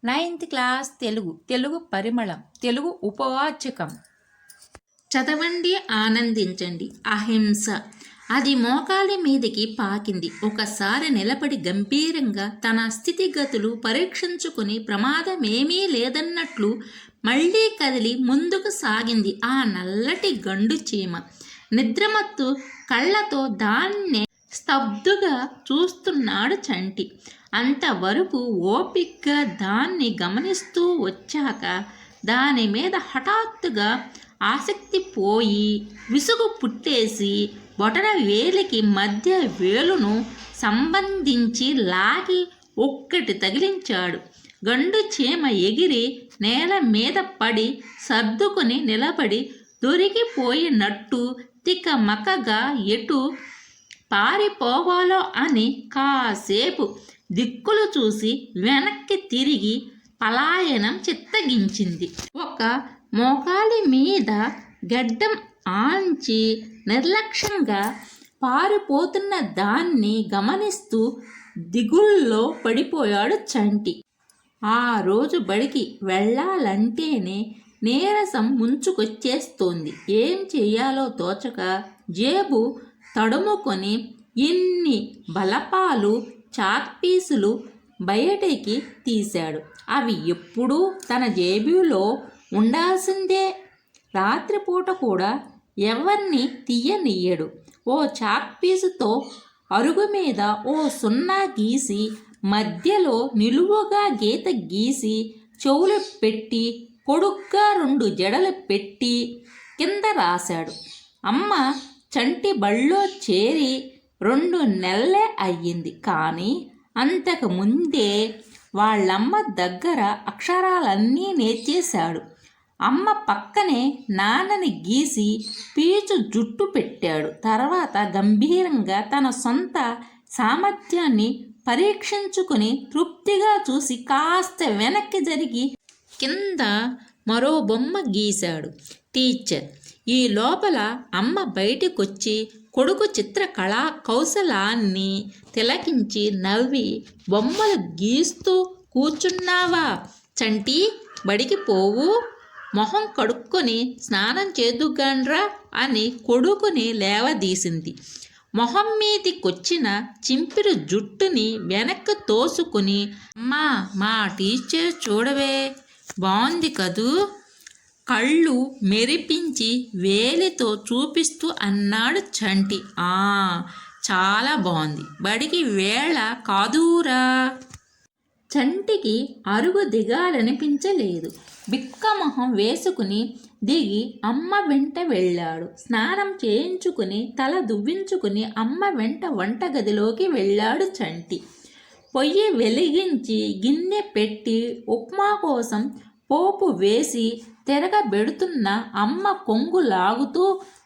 9th class Telugu పరిమళం, తెలుగు ఉపవాచకం. చదవండి, ఆనందించండి. అహింస. అది మోకాలి మీదికి పాకింది. ఒకసారి నిలబడి గంభీరంగా తన స్థితిగతులు పరీక్షించుకుని ప్రమాదమేమీ లేదన్నట్లు మళ్లీ కదిలి ముందుకు సాగింది ఆ నల్లటి గండు చీమ. నిద్రమత్తు కళ్ళతో దాన్నే స్తబ్దుగా చూస్తున్నాడు చంటి. అంతవరకు ఓపిగ్గా దాన్ని గమనిస్తూ వచ్చాక దాని మీద హఠాత్తుగా ఆసక్తి పోయి విసుగు పుట్టేసి బొటన వేలికి మధ్య వేలును సంబంధించి లాగి ఒక్కటి తగిలించాడు. గండు చీమ ఎగిరి నేల మీద పడి సర్దుకుని నిలబడి దొరికిపోయినట్టు తికమకగా ఎటు పారిపోవాలో అని కాసేపు దిక్కులు చూసి వెనక్కి తిరిగి పలాయనం చిత్తగించింది. ఒక మోకాలి మీద గడ్డం ఆంచి నిర్లక్ష్యంగా పారిపోతున్న దాన్ని గమనిస్తూ దిగుల్లో పడిపోయాడు చంటి. ఆ రోజు బడికి వెళ్ళాలంటేనే నీరసం ముంచుకొచ్చేస్తోంది. ఏం చెయ్యాలో తోచక జేబు తడుముకొని ఇన్ని బలపాలు చాక్పీసులు బయటికి తీశాడు. అవి ఎప్పుడూ తన జేబులో ఉండాల్సిందే. రాత్రిపూట కూడా ఎవరిని తీయనియ్యడు. ఓ చాక్పీసుతో అరుగు మీద ఓ సున్నా గీసి మధ్యలో నిలువుగా గీత గీసి చెవులు పెట్టి పొడుగ్గా 2 జడలు పెట్టి కింద రాశాడు. అమ్మ చంటి బళ్ళో చేరి 2 నెలలే అయ్యింది. కానీ అంతకు ముందే వాళ్ళమ్మ దగ్గర అక్షరాలన్నీ నేర్చేశాడు. అమ్మ పక్కనే నాన్నని గీసి పీచు జుట్టు పెట్టాడు. తర్వాత గంభీరంగా తన సొంత సామర్థ్యాన్ని పరీక్షించుకుని తృప్తిగా చూసి కాస్త వెనక్కి జరిగి కింద మరో బొమ్మ గీశాడు. టీచర్. ఈ లోపల అమ్మ బయటికొచ్చి కొడుకు చిత్రకళా కౌశలాన్ని తిలకించి నవ్వి, బొమ్మలు గీస్తూ కూర్చున్నావా చంటి, బడికి పోవు, మొహం కడుక్కొని స్నానం చేదుగాండ్రా అని కొడుకుని లేవదీసింది. మొహం మీదికొచ్చిన చింపిరి జుట్టుని వెనక్కి తోసుకుని, అమ్మా మా టీచర్ చూడవే, బాగుంది కదూ, కళ్ళు మెరిపించి వేలితో చూపిస్తూ అన్నాడు చంటి. చాలా బాగుంది, బడికి వేళ కాదూరా. చంటికి అరుగు దిగాలనిపించలేదు. బిక్కమొహం వేసుకుని దిగి అమ్మ వెంట వెళ్ళాడు. స్నానం చేయించుకుని తల దువ్వించుకుని అమ్మ వెంట వంటగదిలోకి వెళ్ళాడు చంటి. పొయ్యి వెలిగించి గిన్నె పెట్టి ఉప్మా కోసం పోపు వేసి తిరగబెడుతున్న అమ్మ కొంగు లాగుతూ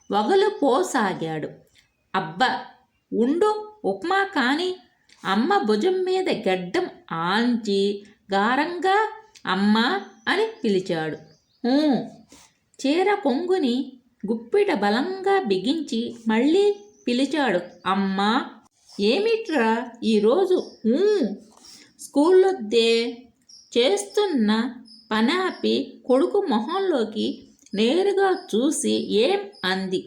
వగలుపోసాగాడు. అబ్బా ఉండు, ఉప్మా కాని. అమ్మ భుజం మీద గడ్డం ఆంచి గారంగా అమ్మా అని పిలిచాడు. చీర కొంగుని గుప్పిట బలంగా బిగించి మళ్ళీ పిలిచాడు. అమ్మా. ఏమిట్రా ఈరోజు స్కూల్లోదే చేస్తున్న పనాపి కొడుకు మొహంలోకి నేరుగా చూసి ఏం అంది.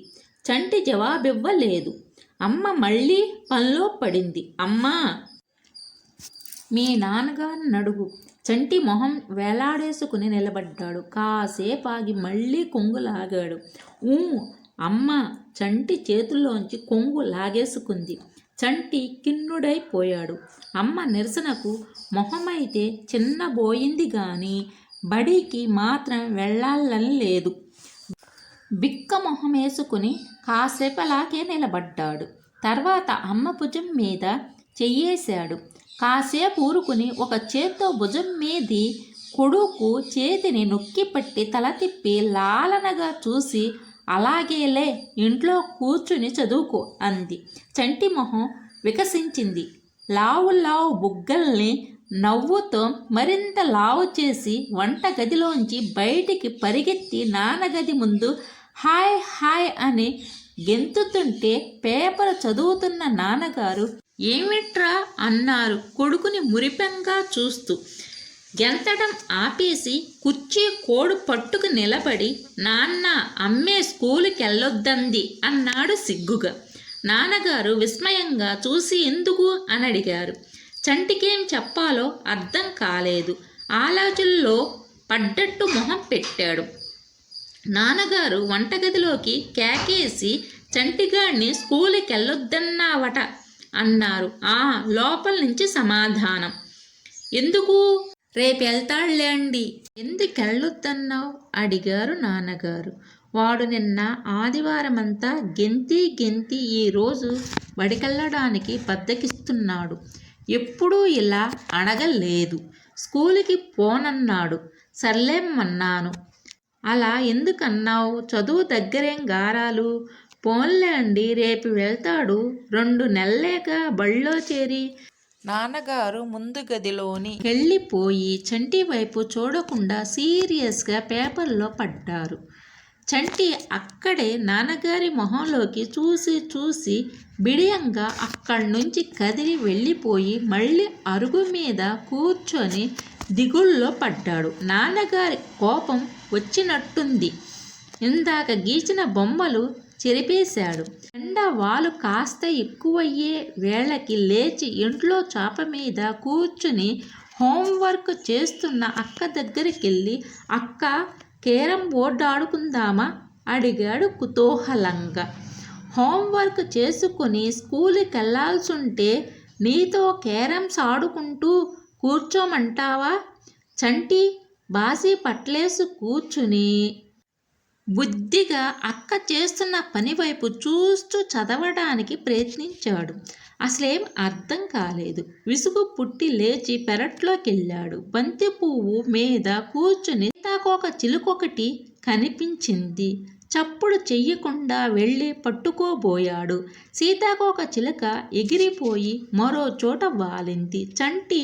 చంటి జవాబివ్వలేదు. అమ్మ మళ్ళీ పనిలో పడింది. అమ్మా మీ నాన్నగారిని అడుగు. చంటి మొహం వేలాడేసుకుని నిలబడ్డాడు. కాసేపాగి మళ్ళీ కొంగు లాగాడు. అమ్మ చంటి చేతుల్లోంచి కొంగు లాగేసుకుంది. చంటి కిన్నుడైపోయాడు. అమ్మ నిరసనకు మొహమైతే చిన్నబోయింది గాని బడికి మాత్రం వెళ్ళాలని లేదు. బిక్క మొహం వేసుకుని కాసేపు అలాగే నిలబడ్డాడు. తర్వాత అమ్మ భుజం మీద చెయ్యేశాడు. కాసేపు ఊరుకుని ఒక చేత్తో భుజం మీది కొడుకు చేతిని నొక్కిపట్టి తల తిప్పి లాలనగా చూసి, అలాగేలే, ఇంట్లో కూర్చుని చదువుకో అంది. చంటి మొహం వికసించింది. లావు బుగ్గల్ని నవ్వుతో మరింత లావు చేసి వంటగదిలోంచి బయటికి పరిగెత్తి నాన్నగది ముందు హాయ్ హాయ్ అని గెంతుతుంటే పేపర్ చదువుతున్న నాన్నగారు ఏమిట్రా అన్నారు కొడుకుని మురిపెంగా చూస్తూ. గెంతడం ఆపేసి కుర్చీ కోడు పట్టుకు నిలబడి, నాన్న, అమ్మే స్కూలుకెళ్ళొద్దంది అన్నాడు సిగ్గుగా. నాన్నగారు విస్మయంగా చూసి ఎందుకు అని అడిగారు. చంటికేం చెప్పాలో అర్థం కాలేదు. ఆలోచనలో పడ్డట్టు మొహం పెట్టాడు. నాన్నగారు వంటగదిలోకి కేకేసి, చంటిగాడిని స్కూలుకెళ్ళొద్దన్నావట అన్నారు. లోపల నుంచి సమాధానం. ఎందుకు? రేపెళ్తాడులేండి. ఎందుకెళ్ళొద్దన్నావు అడిగారు నాన్నగారు. వాడు నిన్న ఆదివారమంతా గెంతి ఈరోజు బడికెళ్ళడానికి బద్దకిస్తున్నాడు. ఎప్పుడూ ఇలా అడగలేదు. స్కూలుకి పోనన్నాడు. సర్లేమన్నాను. అలా ఎందుకన్నావు? చదువు దగ్గరేం గారాలు? పోన్లేండి, రేపు వెళ్తాడు. 2 నెలలేగా బళ్ళో చేరి. నాన్నగారు ముందు గదిలోని వెళ్ళిపోయి చంటి వైపు చూడకుండా సీరియస్గా పేపర్లో పడ్డారు. చంటి అక్కడే నాన్నగారి మొహంలోకి చూసి బిడియంగా అక్కడి నుంచి కదిలి వెళ్ళిపోయి మళ్ళీ అరుగు మీద కూర్చొని దిగుల్లో పడ్డాడు. నాన్నగారి కోపం వచ్చినట్టుంది. ఇందాక గీచిన బొమ్మలు చెరిపేశాడు. ఎండ వాలు కాస్త ఎక్కువయ్యే వేళకి లేచి ఇంట్లో చాప మీద కూర్చుని హోంవర్క్ చేస్తున్న అక్క దగ్గరికెళ్ళి, అక్క, కేరం బోర్డు ఆడుకుందామా అడిగాడు కుతూహలంగా. హోంవర్క్ చేసుకుని స్కూలుకెళ్ళాల్సుంటే నీతో కేరమ్స్ ఆడుకుంటూ కూర్చోమంటావా? చంటి బాసి పట్లేసి కూర్చుని బుద్ధిగా అక్క చేస్తున్న పని వైపు చూస్తూ చదవడానికి ప్రయత్నించాడు. అసలేం అర్థం కాలేదు. విసుగు పుట్టి లేచి పెరట్లోకెళ్ళాడు. బంతి పువ్వు మీద కూర్చుని సీతాకోక చిలుకొకటి కనిపించింది. చప్పుడు చెయ్యకుండా వెళ్ళి పట్టుకోబోయాడు. సీతాకోక చిలుక ఎగిరిపోయి మరో చోట వాలింది. చంటి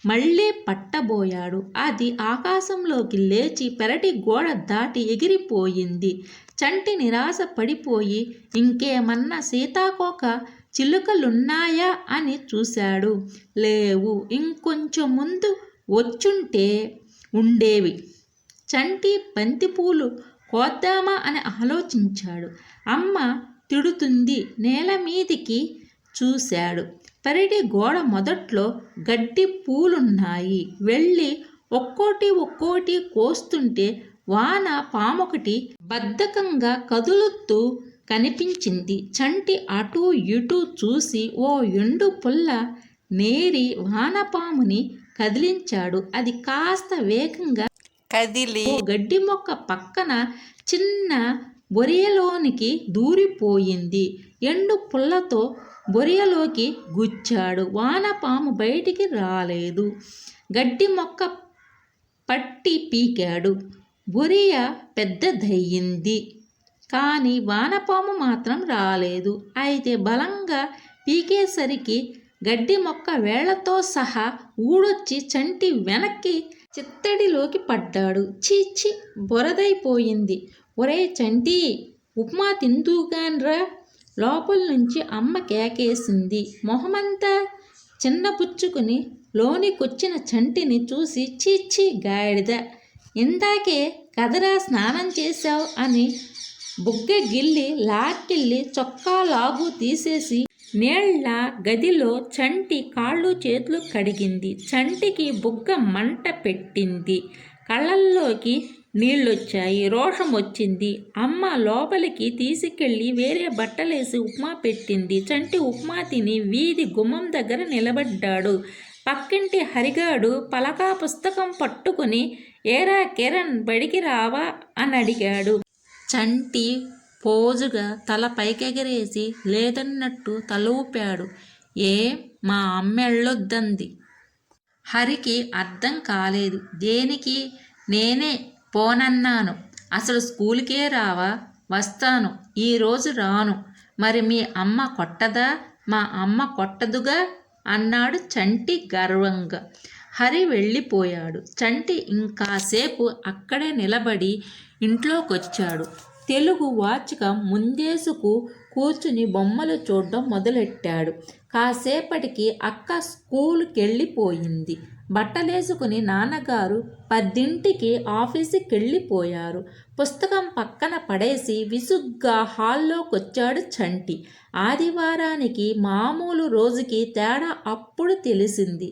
మళ్ళీ పట్టబోయాడు. అది ఆకాశంలోకి లేచి పెరటి గోడ దాటి ఎగిరిపోయింది. చంటి నిరాశ పడిపోయి ఇంకేమన్నా సీతాకోక చిలుకలున్నాయా అని చూశాడు. లేవు. ఇంకొంచెం ముందు వచ్చుంటే ఉండేవి. చంటి బంతిపూలు కోద్దామా అని ఆలోచించాడు. అమ్మ తిడుతుంది. నేల మీదికి చూశాడు. పెరటి గోడ మొదట్లో గడ్డి పూలున్నాయి. వెళ్ళి ఒక్కోటి కోస్తుంటే వాన పామొకటి బద్ధకంగా కదులుతూ కనిపించింది. చంటి అటూ ఇటూ చూసి ఓ ఎండు పుల్ల నేరి వానపాముని కదిలించాడు. అది కాస్త వేగంగా కదిలి గడ్డి మొక్క పక్కన చిన్న బొరియలోనికి దూరిపోయింది. ఎండు పుల్లతో బొరియలోకి గుచ్చాడు. వానపాము బయటికి రాలేదు. గడ్డి మొక్క పట్టి పీకాడు. బొరియ పెద్దదయ్యింది. కానీ వానపాము మాత్రం రాలేదు. అయితే బలంగా పీకేసరికి గడ్డి మొక్క వేళ్లతో సహా ఊడొచ్చి చంటి వెనక్కి చిత్తడిలోకి పడ్డాడు. చీచి, బొరదైపోయింది. ఒరే చంటి, ఉప్మా తిందుగాన్రా. లోపల నుంచి అమ్మ కేకేసింది. మొహమంతా చిన్నపుచ్చుకుని లోనికొచ్చిన చంటిని చూసి, చీచి గాడిద, ఇందాకే కదరా స్నానం చేశావు అని బుగ్గ గిల్లి లాక్కెళ్ళి చొక్కా లాగు తీసేసి నీళ్ల గదిలో చంటి కాళ్ళు చేతులు కడిగింది. చంటికి బుగ్గ మంట పెట్టింది. కళ్ళల్లోకి నీళ్ళొచ్చాయి. రోషం వచ్చింది. అమ్మ లోపలికి తీసుకెళ్ళి వేరే బట్టలేసి ఉప్మా పెట్టింది. చంటి ఉప్మా తిని వీధి గుమ్మం దగ్గర నిలబడ్డాడు. పక్కింటి హరిగాడు పలకా పుస్తకం పట్టుకుని, ఏరా కిరణ్, బడికి రావా అని అడిగాడు. చంటి పోజుగా తల పైకెగరేసి లేదన్నట్టు తల ఊపాడు. మా అమ్మ వెళ్ళొద్దంది. హరికి అర్థం కాలేదు. దేనికి? నేనే పోనన్నాను. అసలు స్కూలుకే రావా? వస్తాను, ఈరోజు రాను. మరి మీ అమ్మ కొట్టదా? మా అమ్మ కొట్టదుగా అన్నాడు చంటి గర్వంగా. హరి వెళ్ళిపోయాడు. చంటి ఇంకాసేపు అక్కడే నిలబడి ఇంట్లోకొచ్చాడు. తెలుగు వాచిక ముందేసుకు కూర్చుని బొమ్మలు చూడడం మొదలెట్టాడు. కాసేపటికి అక్క స్కూలుకెళ్ళిపోయింది. బట్టలేసుకుని నాన్నగారు 10ంటికి ఆఫీసుకి వెళ్ళిపోయారు. పుస్తకం పక్కన పడేసి విసుగ్గా హాల్లోకొచ్చాడు చంటి. ఆదివారానికి మామూలు రోజుకి తేడా అప్పుడు తెలిసింది.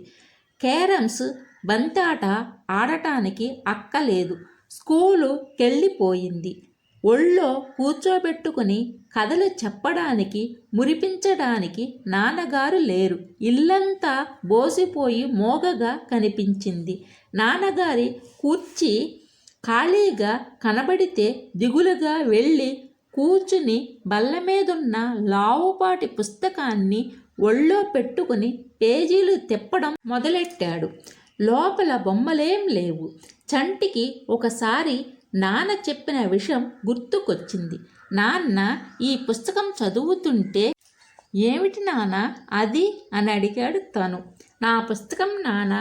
క్యారమ్స్ బంతాట ఆడటానికి అక్కలేదు. స్కూలుకెళ్ళిపోయింది. ఒళ్ళో కూర్చోబెట్టుకుని కథలు చెప్పడానికి మురిపించడానికి నాన్నగారు లేరు. ఇల్లంతా బోసిపోయి మోగగా కనిపించింది. నాన్నగారి కుర్చీ ఖాళీగా కనబడితే దిగులుగా వెళ్ళి కూర్చుని బల్లమీదున్న లావుపాటి పుస్తకాన్ని ఒళ్ళో పెట్టుకుని పేజీలు తిప్పడం మొదలెట్టాడు. లోపల బొమ్మలేం లేవు. చంటికి ఒకసారి నాన్న చెప్పిన విషయం గుర్తుకొచ్చింది. నాన్న ఈ పుస్తకం చదువుతుంటే, ఏమిటి నాన్న అది అని అడిగాడు తను. నా పుస్తకం నాన్న,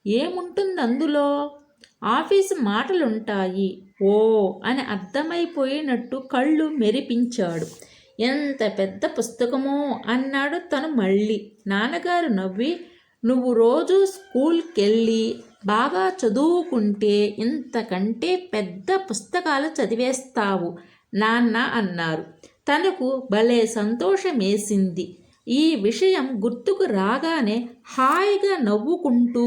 ఏముంటుంది అందులో? ఆఫీసు మాటలుంటాయి. ఓ అని అర్థమైపోయినట్టు కళ్ళు మెరిపించాడు. ఎంత పెద్ద పుస్తకమో అన్నాడు తను మళ్ళీ. నాన్నగారు నవ్వి, నువ్వు రోజు స్కూల్కెళ్ళి బాగా చదువుకుంటే ఇంతకంటే పెద్ద పుస్తకాలు చదివేస్తావు నాన్న అన్నారు. తనకు భలే సంతోషమేసింది. ఈ విషయం గుర్తుకు రాగానే హాయిగా నవ్వుకుంటూ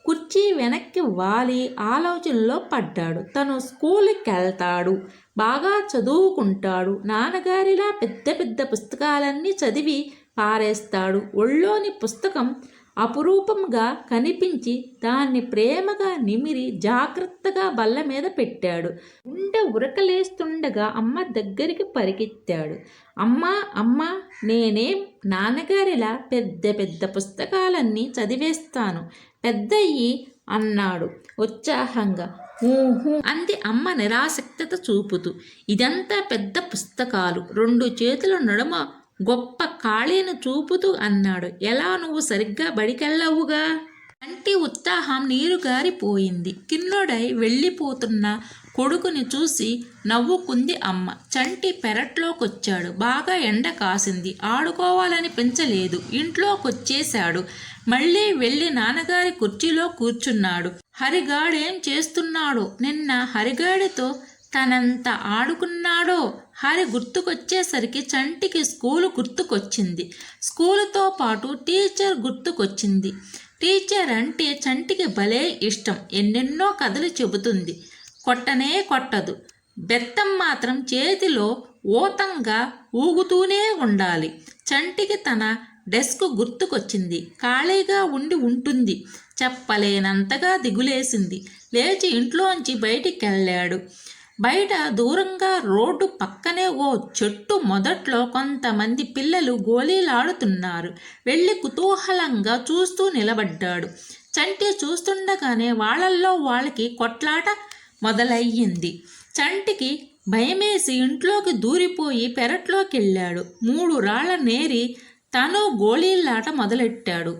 కుర్చీ వెనక్కి వాలి ఆలోచనలో పడ్డాడు. తను స్కూల్కెళ్తాడు, బాగా చదువుకుంటాడు, నాన్నగారిలా పెద్ద పెద్ద పుస్తకాలన్నీ చదివి పారేస్తాడు. ఒళ్ళోని పుస్తకం అపురూపంగా కనిపించి దాన్ని ప్రేమగా నిమిరి జాగ్రత్తగా బల్ల మీద పెట్టాడు. గుండె ఉరకలేస్తుండగా అమ్మ దగ్గరికి పరిగెత్తాడు. అమ్మా అమ్మా, నేనేం నాన్నగారిలా పెద్ద పెద్ద పుస్తకాలన్నీ చదివేస్తాను, పెద్దయ్యి అన్నాడు ఉత్సాహంగా. ఊహూ అంది అమ్మ నిరాసక్తత చూపుతూ. ఇదంతా పెద్ద పుస్తకాలు, 2 చేతుల నడుమ గొప్ప ఖాళీని చూపుతూ అన్నాడు. ఎలా, నువ్వు సరిగ్గా బడికెళ్ళవుగా? కంటి ఉత్సాహం నీరుగారిపోయింది. కిన్నోడై వెళ్ళిపోతున్న కొడుకుని చూసి నవ్వుకుంది అమ్మ. చంటి పెరట్లోకొచ్చాడు. బాగా ఎండ కాసింది. ఆడుకోవాలని పెంచలేదు. ఇంట్లోకొచ్చేశాడు. మళ్ళీ వెళ్ళి నాన్నగారి కుర్చీలో కూర్చున్నాడు. హరిగాడేం చేస్తున్నాడో? నిన్న హరిగాడితో తనంత ఆడుకున్నాడో? హరి గుర్తుకొచ్చేసరికి చంటికి స్కూలు గుర్తుకొచ్చింది. స్కూలుతో పాటు టీచర్ గుర్తుకొచ్చింది. టీచర్ అంటే చంటికి భలే ఇష్టం. ఎన్నెన్నో కథలు చెబుతుంది. కొట్టనే కొట్టదు. బెత్తం మాత్రం చేతిలో ఊతంగా ఊగుతూనే ఉండాలి. చంటికి తన డెస్క్ గుర్తుకొచ్చింది. ఖాళీగా ఉండి ఉంటుంది. చెప్పలేనంతగా దిగులేసింది. లేచి ఇంట్లోంచి బయటికెళ్ళాడు. బయట దూరంగా రోడ్డు పక్కనే ఓ చెట్టు మొదట్లో కొంతమంది పిల్లలు గోళీలాడుతున్నారు. వెళ్ళి కుతూహలంగా చూస్తూ నిలబడ్డాడు. చంటి చూస్తుండగానే వాళ్ళల్లో వాళ్ళకి కొట్లాట మొదలయ్యింది. చంటికి భయమేసి ఇంట్లోకి దూరిపోయి పెరట్లోకెళ్ళాడు. 3 రాళ్ల నేరి తను గోళీలాట మొదలెట్టాడు.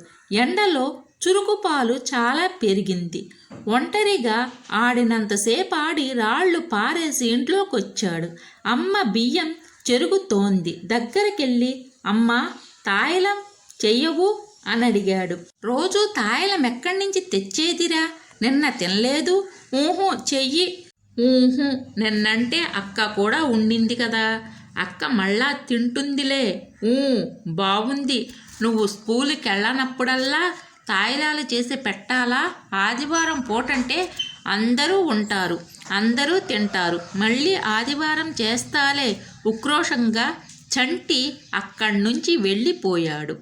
ఎండలో చురుకుపాలు చాలా పెరిగింది. ఒంటరిగా ఆడినంతసేపు ఆడి రాళ్ళు పారేసి ఇంట్లోకొచ్చాడు. అమ్మ బియ్యం చెరుగుతోంది. దగ్గరికెళ్ళి, అమ్మా తాయిలం చెయ్యవు అని అడిగాడు. రోజు తాయిలం ఎక్కడి నుంచి తెచ్చేదిరా? నిన్న తినలేదు. ఊహు చెయ్యి. ఊహు, నిన్నంటే అక్క కూడా ఉండింది కదా, అక్క మళ్ళా తింటుందిలే. బాగుంది. నువ్వు స్కూలుకి వెళ్ళనప్పుడల్లా తాయిలాలు చేసి పెట్టాలా? ఆదివారం పూటంటే అందరూ ఉంటారు, అందరూ తింటారు. మళ్ళీ ఆదివారం చేస్తాలే ఉక్రోషంగా చంటి అక్కడి నుంచి వెళ్ళిపోయాడు.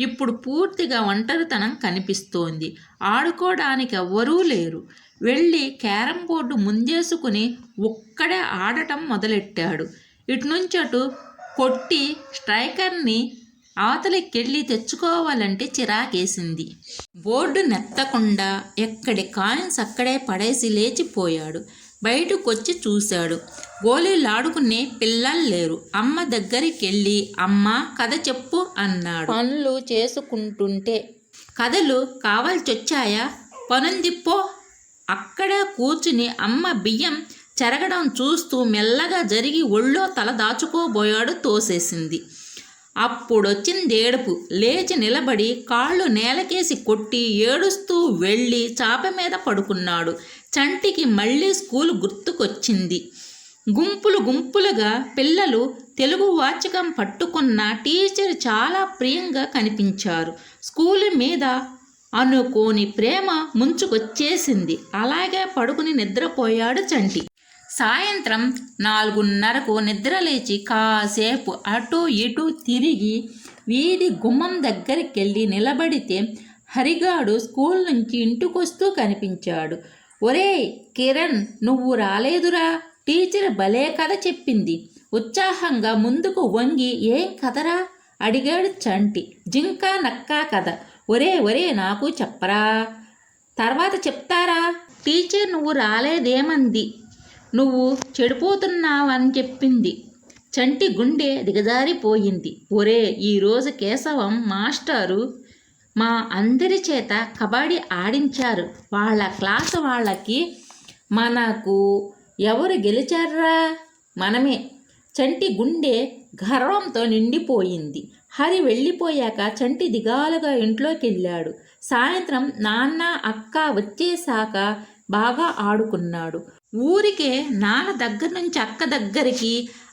ఇప్పుడు పూర్తిగా ఒంటరితనం కనిపిస్తోంది. ఆడుకోవడానికి ఎవ్వరూ లేరు. వెళ్ళి క్యారం బోర్డు ముందేసుకుని ఒక్కడే ఆడటం మొదలెట్టాడు. ఇటునుంచి అటు కొట్టి స్ట్రైకర్ని అవతలికెళ్ళి తెచ్చుకోవాలంటే చిరాకేసింది. బోర్డు నెత్తకుండా ఎక్కడి కాయిన్స్ అక్కడే పడేసి లేచిపోయాడు. బయటకొచ్చి చూశాడు. గోళీలాడుకునే పిల్లలు లేరు. అమ్మ దగ్గరికెళ్ళి, అమ్మా కథ చెప్పు అన్నాడు. పనులు చేసుకుంటుంటే. కథలు కావాల్సొచ్చాయా? పనుందిప్పో. అక్కడే కూర్చుని అమ్మ బియ్యం చెరగడం చూస్తూ మెల్లగా జరిగి ఒళ్ళో తల దాచుకోబోయాడు. తోసేసింది. అప్పుడొచ్చింది ఏడుపు. లేచి నిలబడి కాళ్ళు నేలకేసి కొట్టి ఏడుస్తూ వెళ్ళి చాప మీద పడుకున్నాడు. చంటికి మళ్ళీ స్కూలు గుర్తుకొచ్చింది. గుంపులు గుంపులుగా పిల్లలు తెలుగు వాచకం పట్టుకున్న టీచర్ చాలా ప్రియంగా కనిపించారు. స్కూలు మీద అనుకోని ప్రేమ ముంచుకొచ్చేసింది. అలాగే పడుకుని నిద్రపోయాడు చంటి. సాయంత్రం 4:30కు నిద్రలేచి కాసేపు అటూ ఇటూ తిరిగి వీధి గుమ్మం దగ్గరికెళ్ళి నిలబడితే హరిగాడు స్కూల్ నుంచి ఇంటికొస్తూ కనిపించాడు. ఒరేయ్ కిరణ్, నువ్వు రాలేదురా, టీచర్ భలే కథ చెప్పింది. ఉత్సాహంగా ముందుకు వంగి ఏం కథరా అడిగాడు చంటి. జింక నక్క కథ. ఒరే నాకు చెప్పరా, తర్వాత చెప్తారా. టీచర్ నువ్వు రాలేదేమంది, నువ్వు చెడిపోతున్నావని చెప్పింది. చంటి గుండె దిగజారిపోయింది. ఒరే, ఈరోజు కేశవం మాస్టారు మా అందరి చేత కబడ్డీ ఆడించారు. వాళ్ళ క్లాసు వాళ్ళకి మనకు ఎవరు గెలిచారా? మనమే. చంటి గుండె గర్వంతో నిండిపోయింది. హరి వెళ్ళిపోయాక చంటి దిగాలుగా ఇంట్లోకి వెళ్ళాడు. సాయంత్రం నాన్న అక్క వచ్చేశాక బాగా ఆడుకున్నాడు. ఊరికే నాన్న దగ్గర నుంచి అక్క దగ్గరికి,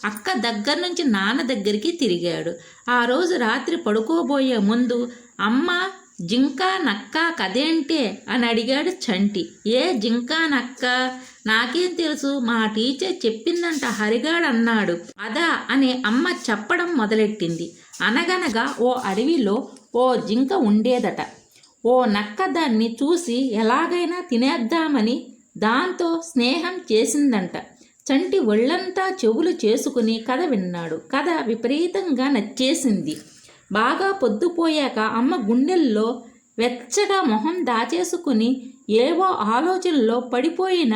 అక్క దగ్గర నుంచి నాన్న దగ్గరికి తిరిగాడు. ఆ రోజు రాత్రి పడుకోబోయే ముందు అమ్మ జింక నక్క కదేంటే అని అడిగాడు చంటి. ఏ జింక నక్క? నాకేం తెలుసు, మా టీచర్ చెప్పిందంట హరిగాడు అన్నాడు. అదా అని అమ్మ చెప్పడం మొదలెట్టింది. అనగనగా ఓ అడవిలో ఓ జింక ఉండేదట. ఓ నక్క దాన్ని చూసి ఎలాగైనా తినేద్దామని దాంతో స్నేహం చేసిందంట. చంటి ఒళ్ళంతా చెవులు చేసుకుని కథ విన్నాడు. కథ విపరీతంగా నచ్చేసింది. బాగా పొద్దుపోయాక అమ్మ గుండెల్లో వెచ్చగా మొహం దాచేసుకుని ఏవో ఆలోచనలో పడిపోయిన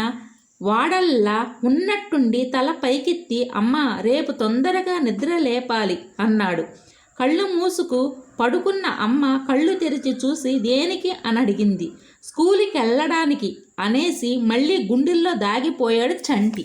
వాడల్లా ఉన్నట్టుండి తల పైకెత్తి అమ్మ రేపు తొందరగా నిద్ర లేపాలి అన్నాడు. కళ్ళు మూసుకు పడుకున్న అమ్మ కళ్ళు తెరిచి చూసి దేనికి అని అడిగింది. స్కూలుకి వెళ్ళడానికి అనేసి మళ్ళీ గుండెల్లో దాగిపోయాడు చంటి.